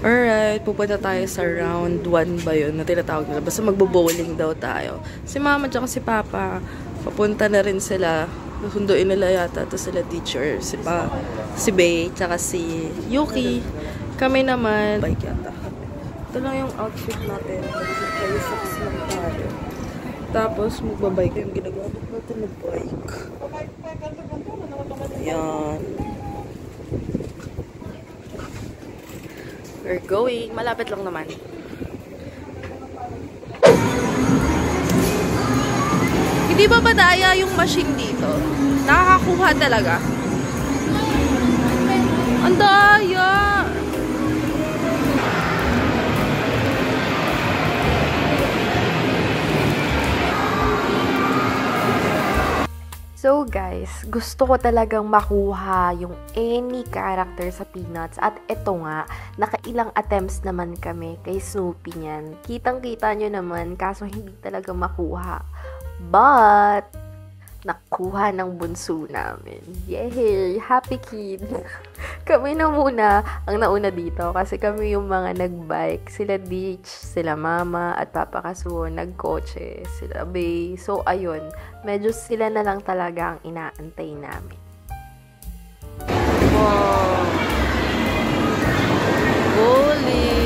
Alright, pupunta tayo sa round 1 ba yun na tinatawag nila. Basta magbo-bowling daw tayo. Si mama at si papa, papunta na rin sila. Sunduin nila yata ito sila teacher. Si Bay, tsaka si Yuki. Kami naman, bike yata. Ito lang yung outfit natin. May socks lang tayo. Tapos, magbabike yung ginagawa natin mag-bike. Ayan. We're going. Malapit lang naman. Hindi ba badaya yung machine dito? Nakakakuha talaga. Ang daya! So guys, gusto ko talagang makuha yung any character sa Peanuts at ito nga, nakailang attempts naman kami kay Snoopy niyan. Kitang-kita nyo naman, kaso hindi talaga makuha. But, nakuha ng bunso namin. Yay! Happy kid! Kami na muna ang nauna dito kasi kami yung mga nagbike. Sila Ditch, sila Mama at Papa Kasuo nagkotse, sila Bay. So, ayun. Medyo sila na lang talaga ang inaantay namin. Wow! Bowling!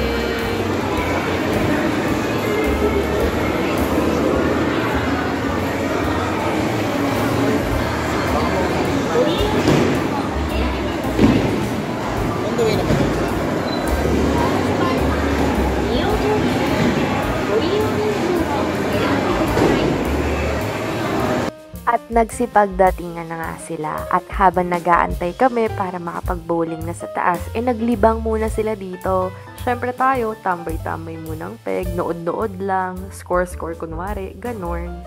At nagsipagdatingan na nga sila at habang nag-aantay kami para makapag-bowling na sa taas, naglibang muna sila dito. Syempre tayo, tambay-tambay munang peg, nood-nood lang, score-score kunwari, ganon.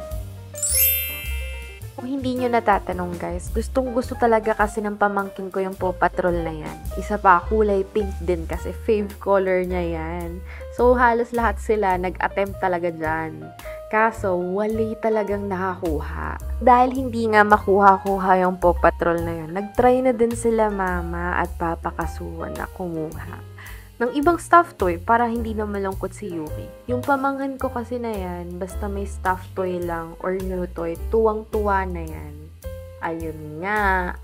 Kung hindi nyo natatanong guys, gustong-gusto talaga kasi ng pamangkin ko yung Paw Patrol na yan. Isa pa, kulay pink din kasi fave color niya yan. So halos lahat sila nag-attempt talaga dyan. Kaso, wali talagang nakakuha. Dahil hindi nga makuha-kuha yung Paw Patrol na yun, nag-try na din sila Mama at Papa Kasuo na kumuha ng ibang stuffed toy para hindi na malungkot si Yuki. Yung pamangkin ko kasi na yan, basta may stuffed toy lang or new toy, tuwang-tuwa na yan. Ayun nga.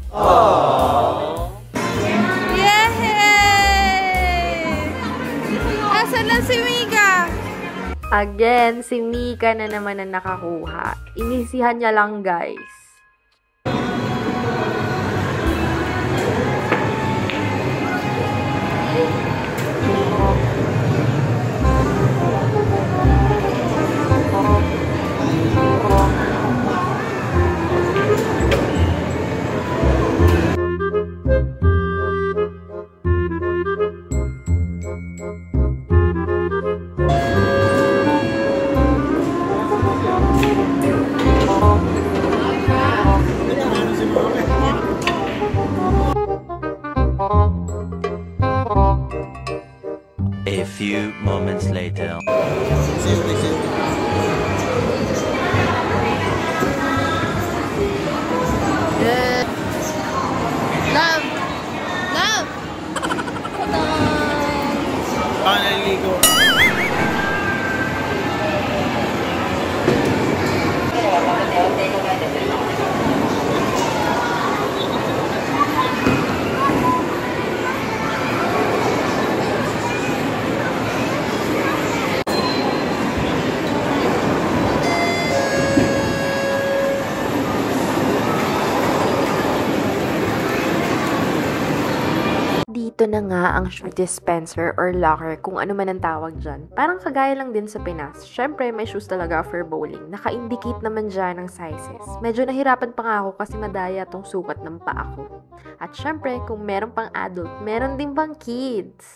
Aww! Yay! Asan na si Mika? Again, si Mika na naman ang nakakuha. Inisihan niya lang guys. A few moments later. Yeah. Love! Love! Naliligo. Dito na nga ang shoe dispenser or locker, kung ano man ang tawag dyan. Parang kagaya lang din sa Pinas. Syempre, may shoes talaga for bowling. Naka-indicate naman dyan ng sizes. Medyo nahirapan pa nga ako kasi madaya tong sukat ng paa ko. At syempre, kung meron pang adult, meron din pang kids.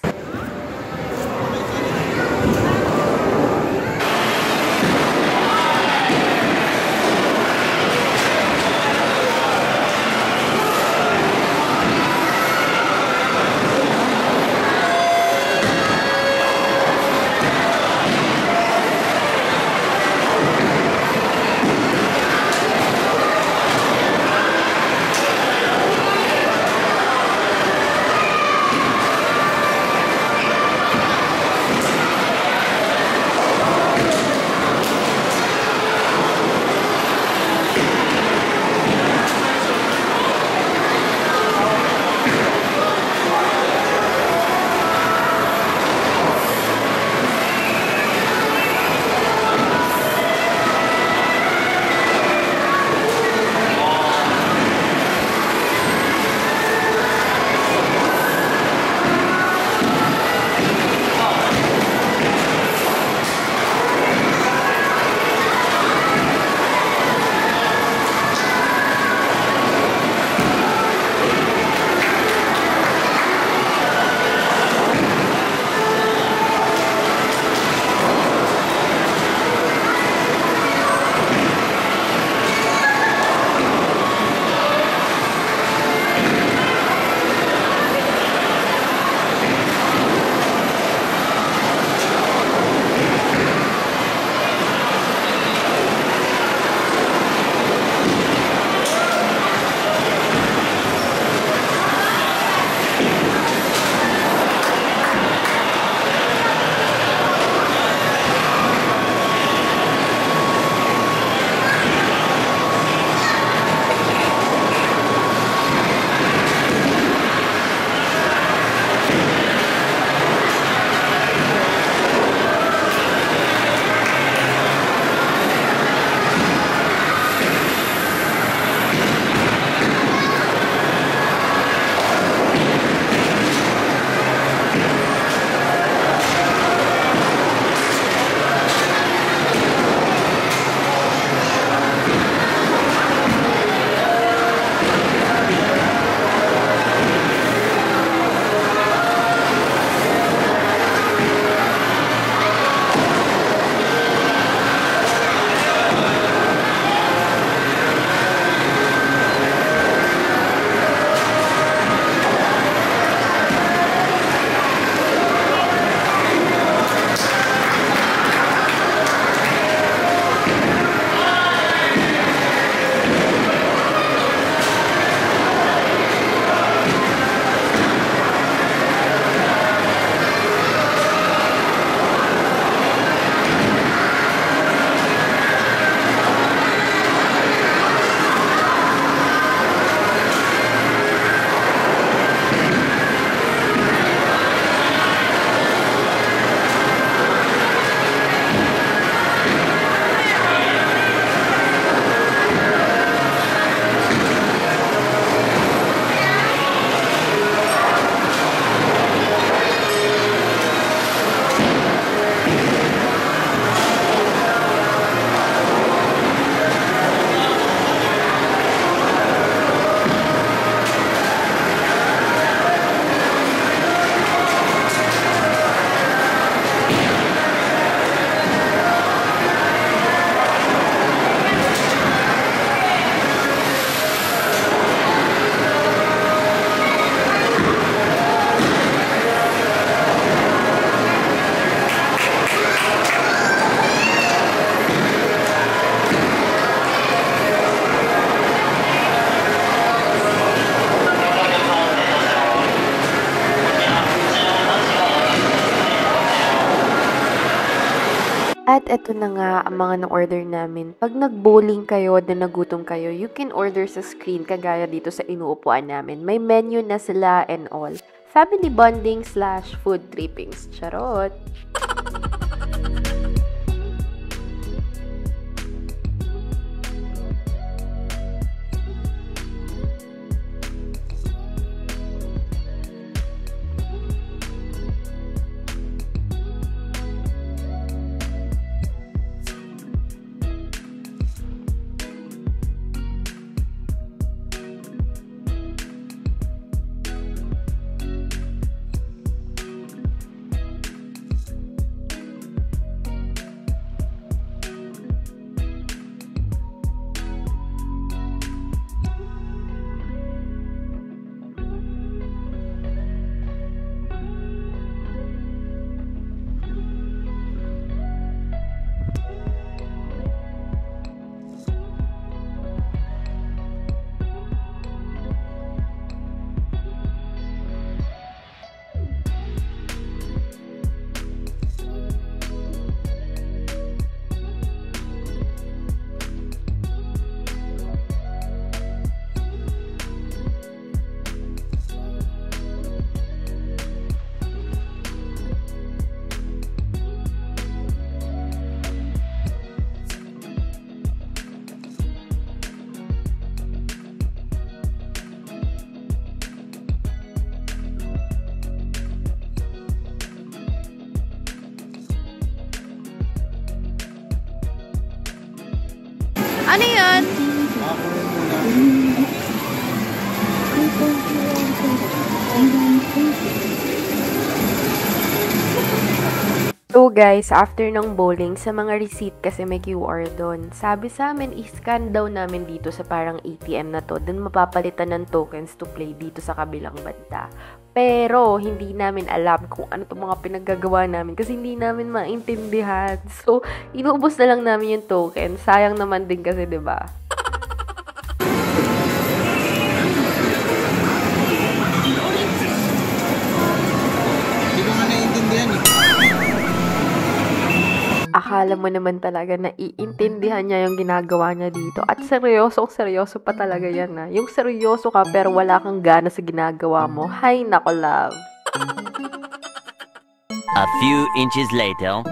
At eto na nga ang mga na-order namin. Pag nag-bowling kayo na nagutom kayo, you can order sa screen kagaya dito sa inuupuan namin. May menu na sila and all. Family bonding / food trippings. Charot! Ano yan? So guys, after ng bowling, sa mga receipt kasi may QR doon. Sabi sa amin, i-scan daw namin dito sa parang ATM na to. Doon mapapalitan ng tokens to play dito sa kabilang banda. Pero, hindi namin alam kung ano itong mga pinaggagawa namin kasi hindi namin maintindihan. So, inuubos na lang namin yung token. Sayang naman din kasi, 'di ba? Hindi ko nga naiintindihan eh. Akala mo naman talaga na iintindihan niya yung ginagawa niya dito. At seryoso pa talaga yan na. Yung seryoso ka pero wala kang gana sa ginagawa mo. Hay nako, love. A few inches later.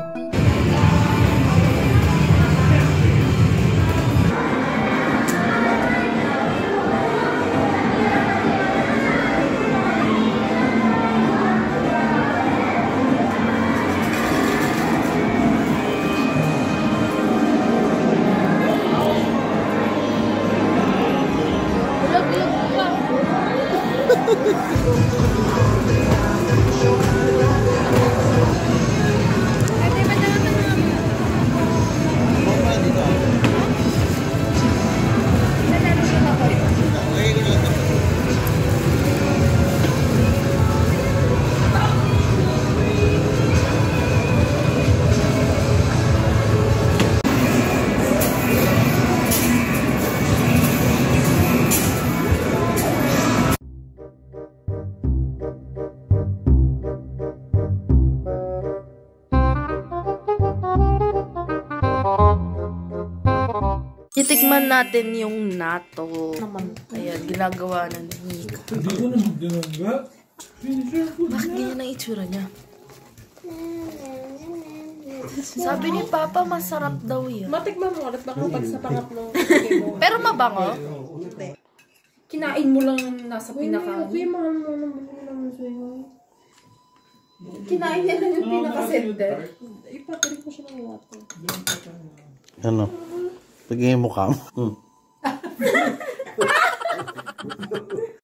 Titikman natin yung natto. Ayan, ginagawa na ni Nico. Bakit ganyan ang itsura niya? Sabi ni Papa, masarap daw yan. Matikman mo ulit baka pag sa pangatlong mo. Pero mabango? Kinain mo lang nasa pinaka. Kinain niya lang yung pinaka-center. Ipatirik mo siya ng water. Ano? Pagiging mukha mo.